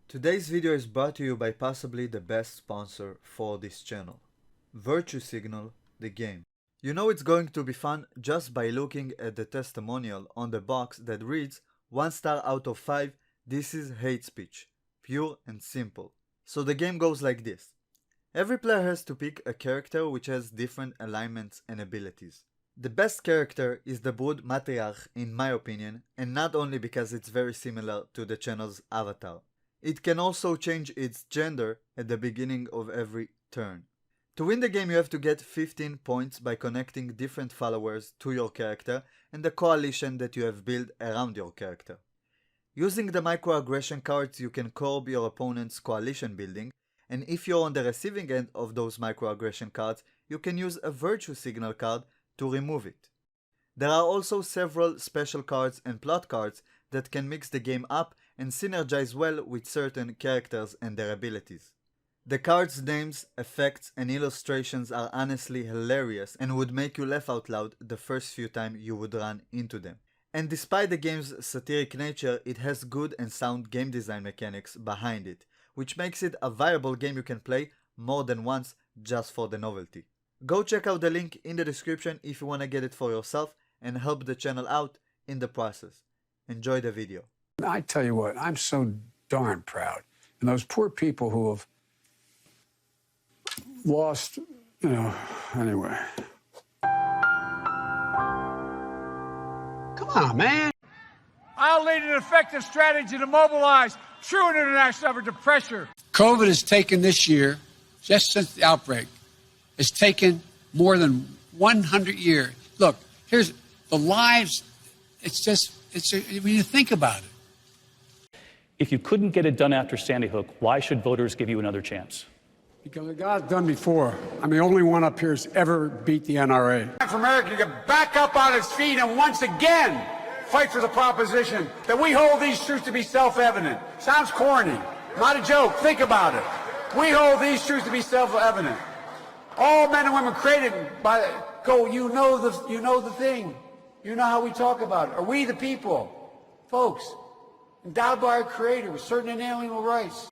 Today's video is brought to you by possibly the best sponsor for this channel, Virtue Signal, the game. You know it's going to be fun just by looking at the testimonial on the box that reads 1 star out of 5, this is hate speech, pure and simple. So the game goes like this. Every player has to pick a character which has different alignments and abilities. The best character is the Brood Matriarch in my opinion, and not only because it's very similar to the channel's avatar. It can also change its gender at the beginning of every turn. To win the game you have to get 15 points by connecting different followers to your character and the coalition that you have built around your character. Using the microaggression cards you can curb your opponent's coalition building, and if you're on the receiving end of those microaggression cards, you can use a virtue signal card to remove it. There are also several special cards and plot cards that can mix the game up and synergize well with certain characters and their abilities. The cards' names, effects and illustrations are honestly hilarious and would make you laugh out loud the first few times you would run into them. And despite the game's satiric nature, it has good and sound game design mechanics behind it, which makes it a viable game you can play more than once just for the novelty. Go check out the link in the description if you want to get it for yourself and help the channel out in the process. Enjoy the video. I tell you what, I'm so darn proud. And those poor people who have lost, anyway. Come on, man. I'll lead an effective strategy to mobilize true international effort to pressure. COVID has taken this year, just since the outbreak, has taken more than 100 years. Look, here's the lives, when you think about it. If you couldn't get it done after Sandy Hook, why should voters give you another chance? Because it got done before. I'm the only one up here who's ever beat the NRA. For America to get back up on its feet and once again fight for the proposition that we hold these truths to be self-evident. Sounds corny. Not a joke. Think about it. We hold these truths to be self-evident. All men and women created by you know the thing. You know how we talk about it. Are we the people? Folks, endowed by our Creator with certain inalienable rights.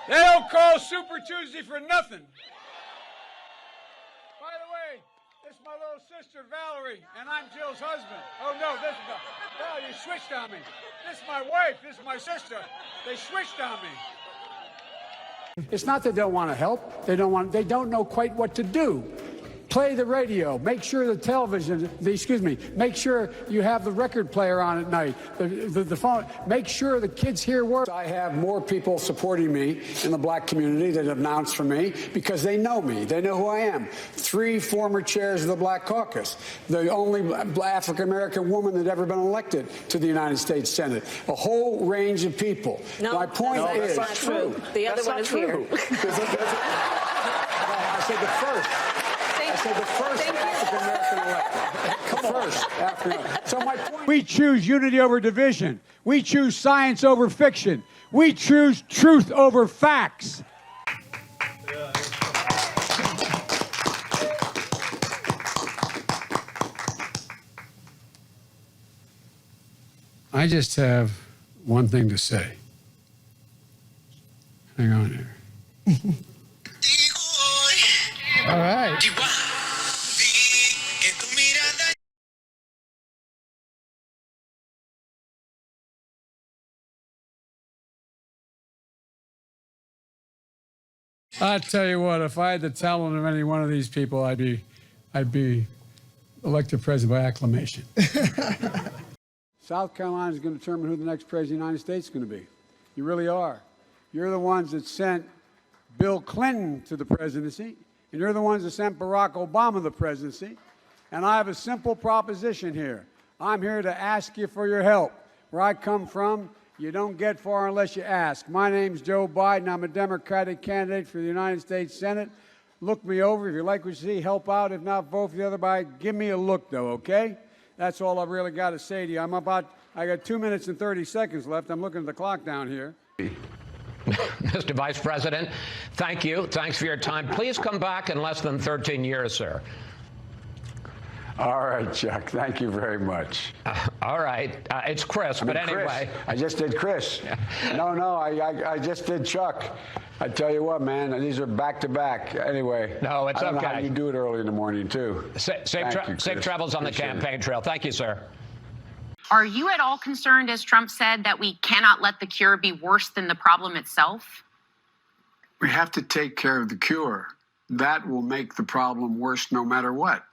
They don't call Super Tuesday for nothing. By the way, this is my little sister Valerie, and I'm Jill's husband. Oh no, you switched on me. This is my wife, this is my sister. They switched on me. It's not that they don't want to help. They don't know quite what to do. Play the radio, make sure the television, make sure you have the record player on at night, the phone, make sure the kids hear words. I have more people supporting me in the black community that have announced for me because they know me, they know who I am. 3 former chairs of the Black Caucus, the only African-American woman that ever been elected to the United States Senate, a whole range of people. No, my point is, that's not true. The other one is here. I said the first. I said the first African-American elected. First African-American. So my point. We choose unity over division. We choose science over fiction. We choose truth over facts. I just have one thing to say. Hang on here. All right. I tell you what, if I had the talent of any one of these people, I'd be elected president by acclamation. South Carolina is going to determine who the next president of the United States is going to be. You really are. You're the ones that sent Bill Clinton to the presidency, and you're the ones that sent Barack Obama to the presidency. And I have a simple proposition here. I'm here to ask you for your help. Where I come from, you don't get far unless you ask. My name's Joe Biden. I'm a Democratic candidate for the United States Senate. Look me over. If you like what you see, help out. If not, vote for the other guy. Give me a look, though, okay? That's all I've really got to say to you. I got 2 minutes and 30 seconds left. I'm looking at the clock down here. Mr. Vice President, thank you. Thanks for your time. Please come back in less than 13 years, sir. All right, Chuck. Thank you very much. All right. It's Chris, but anyway. Chris. I just did Chris. No, I just did Chuck. I tell you what, man, these are back-to-back. Anyway. No, it's I don't okay. know how you do it early in the morning, too. Safe travels on the campaign trail. Thank you, sir. Are you at all concerned, as Trump said, that we cannot let the cure be worse than the problem itself? We have to take care of the cure. That will make the problem worse no matter what.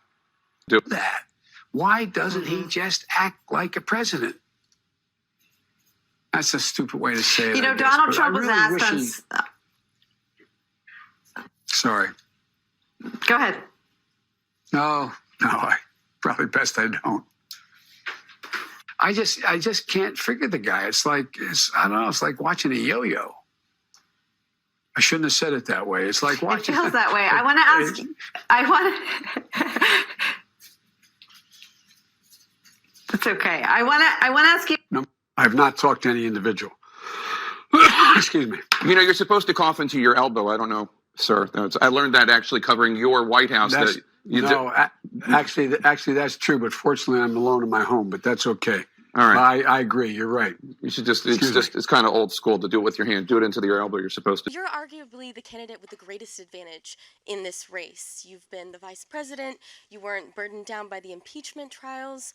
Do that. Why doesn't he just act like a president? That's a stupid way to say it. You know, Donald Trump was asked on... Sorry. Go ahead. No, I probably best I don't. I just can't figure the guy. I don't know, it's like watching a yo-yo. I shouldn't have said it that way. It's like watching... It feels that way. I want to ask... It's okay. I want to ask you... No, I have not talked to any individual. Excuse me. You know, you're supposed to cough into your elbow. I don't know, sir. I learned that actually covering your White House. Actually, that's true. But fortunately, I'm alone in my home. But that's okay. All right. I agree. You're right. You should it's kind of old school to do it with your hand. Do it into your elbow. You're supposed to. You're arguably the candidate with the greatest advantage in this race. You've been the vice president. You weren't burdened down by the impeachment trials.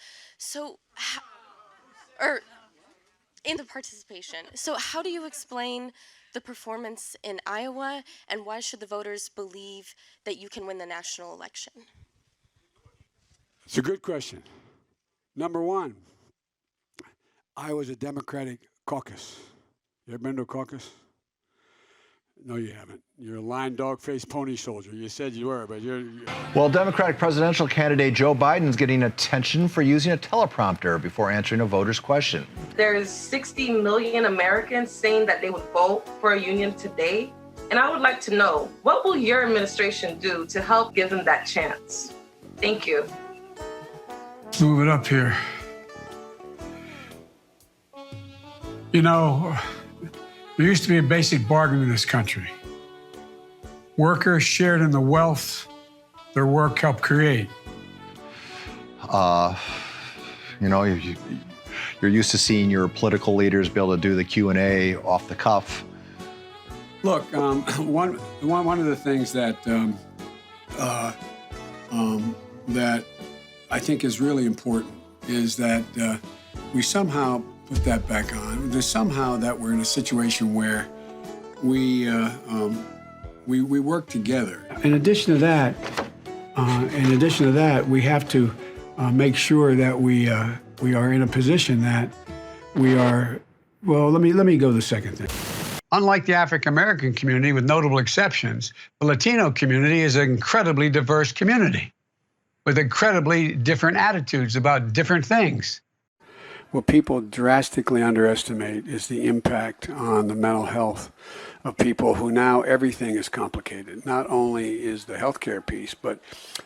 In the participation. So how do you explain the performance in Iowa, and why should the voters believe that you can win the national election? It's a good question. Number one, Iowa's a Democratic caucus. You ever been to a caucus? No, you haven't. You're a lying dog-faced pony soldier. You said you were, but you're... Well, Democratic presidential candidate Joe Biden's getting attention for using a teleprompter before answering a voter's question. There's 60 million Americans saying that they would vote for a union today. And I would like to know, what will your administration do to help give them that chance? Thank you. Let's move it up here. You know, there used to be a basic bargain in this country. Workers shared in the wealth their work helped create. You know, you're used to seeing your political leaders be able to do the Q&A off the cuff. Look, one of the things that that I think is really important is that we somehow put that back on. There's somehow that we're in a situation where we work together. In addition to that, we have to make sure that we are in a position that we are. Well, let me go to the second thing. Unlike the African American community, with notable exceptions, the Latino community is an incredibly diverse community with incredibly different attitudes about different things. What people drastically underestimate is the impact on the mental health of people who now everything is complicated. Not only is the healthcare piece, but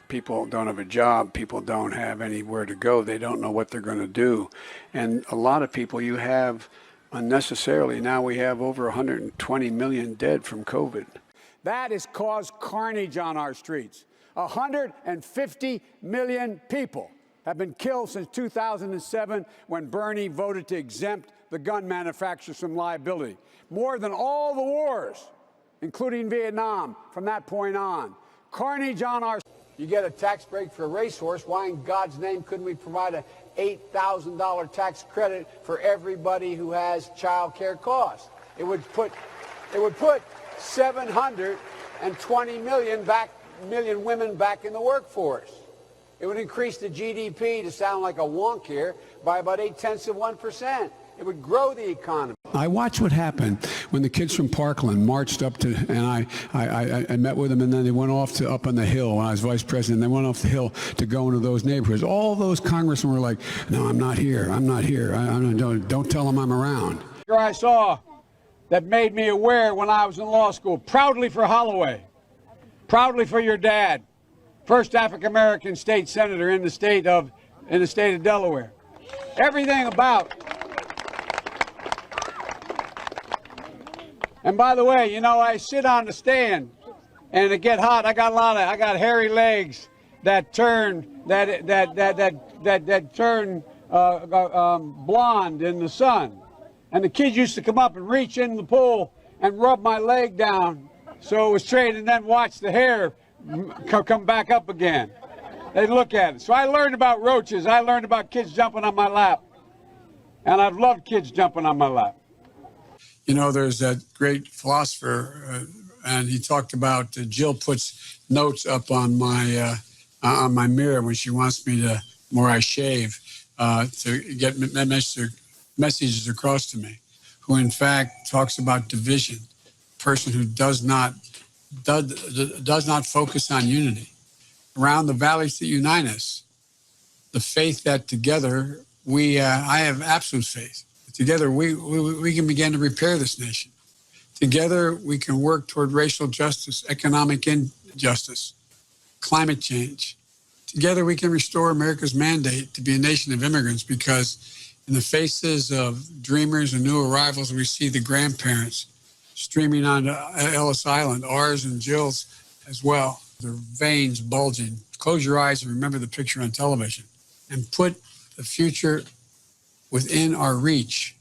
people don't have a job, people don't have anywhere to go, they don't know what they're going to do. And a lot of people you have unnecessarily, now we have over 120 million dead from COVID. That has caused carnage on our streets. 150 million people have been killed since 2007 when Bernie voted to exempt the gun manufacturers from liability. More than all the wars, including Vietnam, from that point on. Carnage on our... You get a tax break for a racehorse. Why in God's name couldn't we provide a $8,000 tax credit for everybody who has child care costs? It would put 720 million women back in the workforce. It would increase the GDP, to sound like a wonk here, by about 0.8%. It would grow the economy. I watched what happened when the kids from Parkland marched up to, and I met with them, and then they went off to up on the hill when I was vice president. They went off the hill to go into those neighborhoods. All those congressmen were like, no, I'm not here. I'm not here. Don't tell them I'm around. I saw that made me aware when I was in law school, proudly for Holloway, proudly for your dad. First African-American state senator in the state of Delaware. Everything about. And by the way, you know, I sit on the stand and it get hot. I got hairy legs that turn blonde in the sun. And the kids used to come up and reach in the pool and rub my leg down so it was straight, and then watch the hair come back up again. They'd look at it. So I learned about roaches. I learned about kids jumping on my lap. And I've loved kids jumping on my lap. You know, there's that great philosopher, and he talked about Jill puts notes up on my mirror when she wants me to, where I shave, to get messages across to me, who in fact talks about division, a person who does not focus on unity. Around the values that unite us, the faith that together I have absolute faith. Together we can begin to repair this nation. Together we can work toward racial justice, economic injustice, climate change. Together we can restore America's mandate to be a nation of immigrants, because in the faces of dreamers and new arrivals, we see the grandparents streaming onto Ellis Island, ours and Jill's as well. Their veins bulging. Close your eyes and remember the picture on television, and put the future within our reach,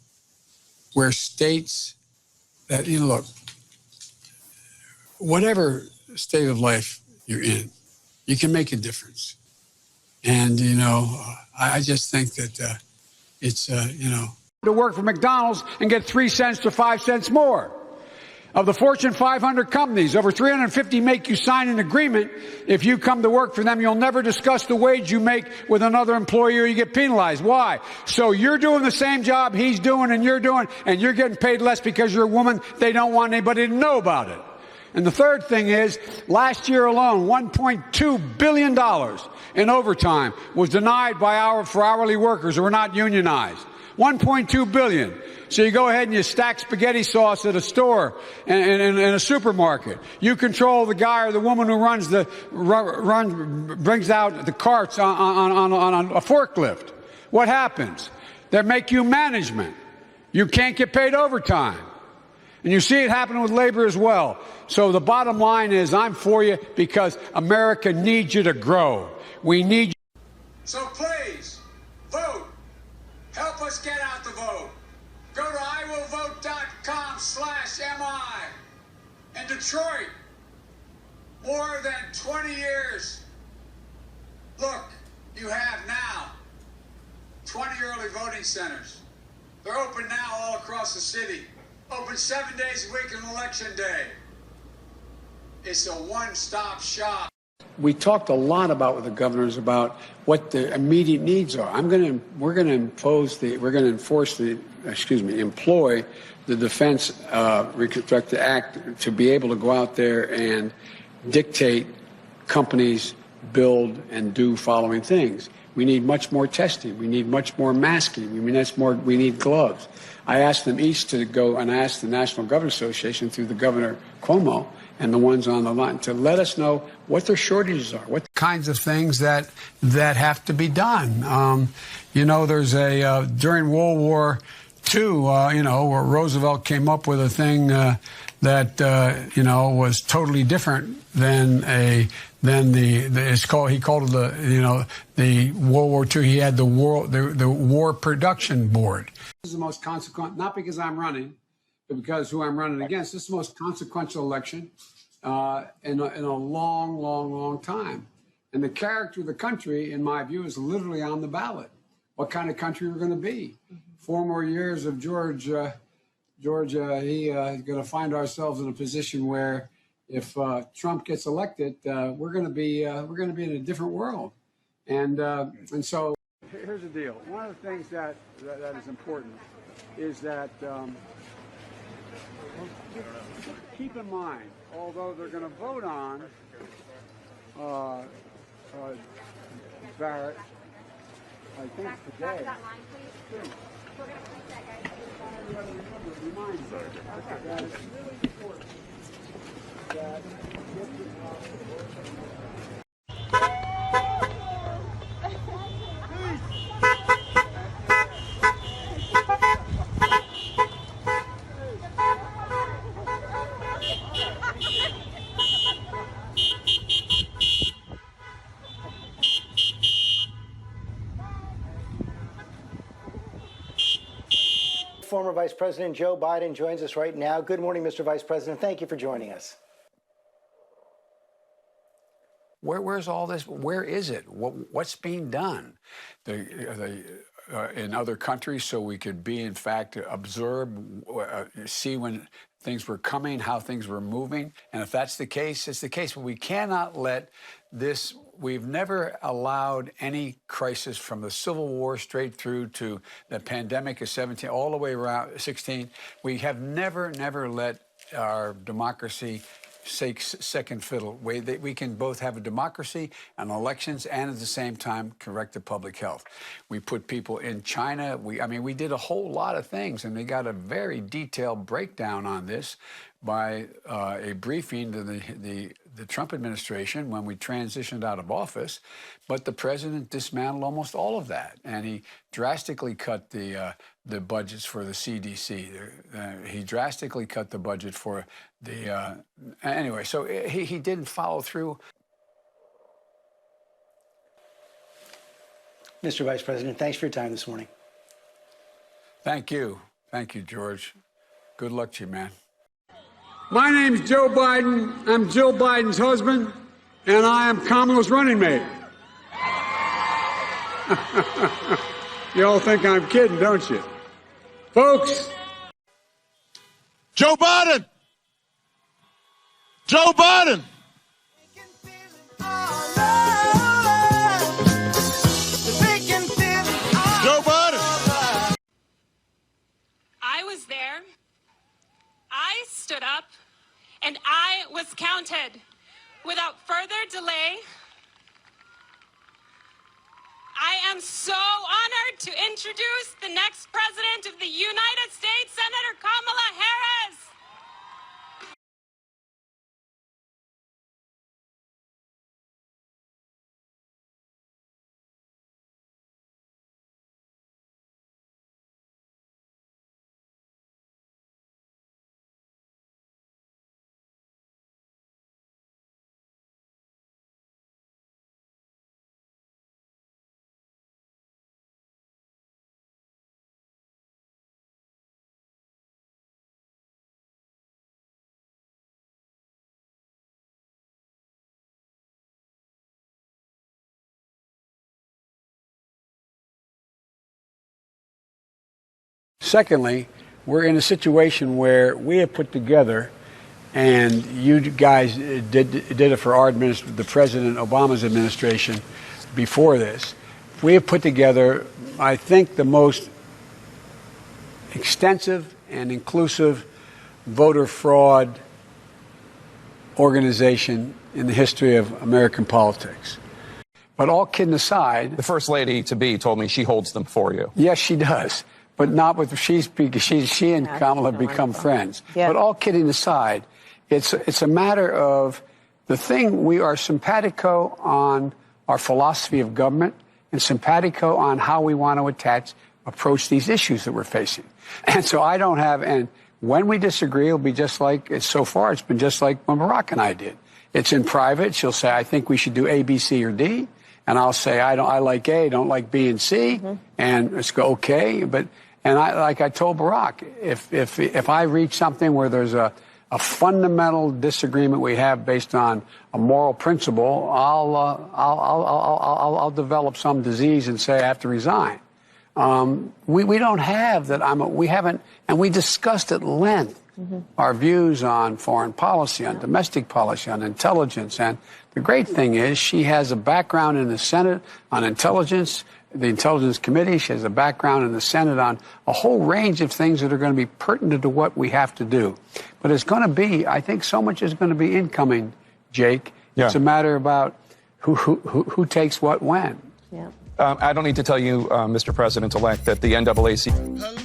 where states that, look, whatever state of life you're in, you can make a difference. And, I just think that it's, to work for McDonald's and get 3 cents to 5 cents more. Of the Fortune 500 companies, over 350 make you sign an agreement. If you come to work for them, you'll never discuss the wage you make with another employee, or you get penalized. Why? So you're doing the same job he's doing and you're doing, and you're getting paid less because you're a woman. They don't want anybody to know about it. And the third thing is, last year alone, $1.2 billion in overtime was denied for hourly workers who were not unionized. $1.2 billion. So you go ahead and you stack spaghetti sauce at a store and in a supermarket. You control the guy or the woman who brings out the carts on a forklift. What happens? They make you management. You can't get paid overtime. And you see it happening with labor as well. So the bottom line is, I'm for you because America needs you to grow. We need you. So please, vote. Help us get out the vote. Go to iwillvote.com/MI. In Detroit, more than 20 years. Look, you have now 20 early voting centers. They're open now all across the city. Open 7 days a week on Election Day. It's a one-stop shop. We talked a lot with the governors about what the immediate needs are. We're going to employ the Defense Reconstructed Act to be able to go out there and dictate companies build and do following things. We need much more testing. We need much more masking. We need gloves. I asked them each to go, and I asked the National Governors Association through the Governor Cuomo and the ones on the line to let us know what their shortages are, what kinds of things that have to be done. There's during World War II, where Roosevelt came up with a thing that was totally different than he called it the World War II. He had the War Production Board. This is the most consequential, not because I'm running, but because who I'm running against. This is the most consequential election in a long time. And the character of the country, in my view, is literally on the ballot. What kind of country we're going to be. 4 more years of Georgia, going to find ourselves in a position where if Trump gets elected, we're going to be in a different world. And so here's the deal. One of the things that is important is that keep in mind, although they're going to vote on Barrett, I think today. That it's really important that Vice President Joe Biden joins us right now. Good morning, Mr. Vice President. Thank you for joining us. Where's all this? Where is it? What's being done in other countries so we could be, in fact, observe, see when things were coming, how things were moving? And if that's the case, it's the case. But we cannot let this. We've never allowed any crisis from the Civil War straight through to the pandemic of 17, all the way around 16. We have never let our democracy take second fiddle. We can both have a democracy and elections and at the same time correct the public health. We put people in China. We did a whole lot of things, and they got a very detailed breakdown on this by a briefing to the Trump administration when we transitioned out of office. But the president dismantled almost all of that, and he drastically cut the budgets for the CDC. He drastically cut the budget for the anyway. So he didn't follow through. Mr. Vice President, thanks for your time this morning. Thank you, George. Good luck to you, man. My name's Joe Biden. I'm Jill Biden's husband, and I am Kamala's running mate. You all think I'm kidding, don't you? Folks. Joe Biden! Joe Biden! Joe Biden! I was there. I stood up, and I was counted. Without further delay, I am so honored to introduce the next President of the United States, Senator Kamala Harris. Secondly, we're in a situation where we have put together, and you guys did it for our administration, the President Obama's administration before this. We have put together, I think, the most extensive and inclusive voter fraud organization in the history of American politics. But all kidding aside, The First Lady-to-be told me she holds them for you. yes, she does. But not with she and Kamala have become friends. Yeah. But all kidding aside, it's a matter of the thing. We are simpatico on our philosophy of government and simpatico on how we want to approach these issues that we're facing. And so I don't have, and when we disagree, it'll be just like, so far it's been just like when Barack and I did. It's in private. She'll say, I think we should do A, B, C, or D. And I'll say, I like A, don't like B and C. Mm-hmm. And it's go, okay. And like I told Barack, if I reach something where there's a fundamental disagreement we have based on a moral principle, I'll develop some disease and say I have to resign. We don't have that. We haven't, and we discussed at length our views on foreign policy, on domestic policy, on intelligence. And the great thing is she has a background in the Senate on intelligence, the Intelligence Committee. She has a background in the Senate on a whole range of things that are going to be pertinent to what we have to do. But it's going to be, I think so much is going to be incoming, Jake. Yeah. It's a matter about who takes what when. Yeah. I don't need to tell you, Mr. President-elect, that the NAACP...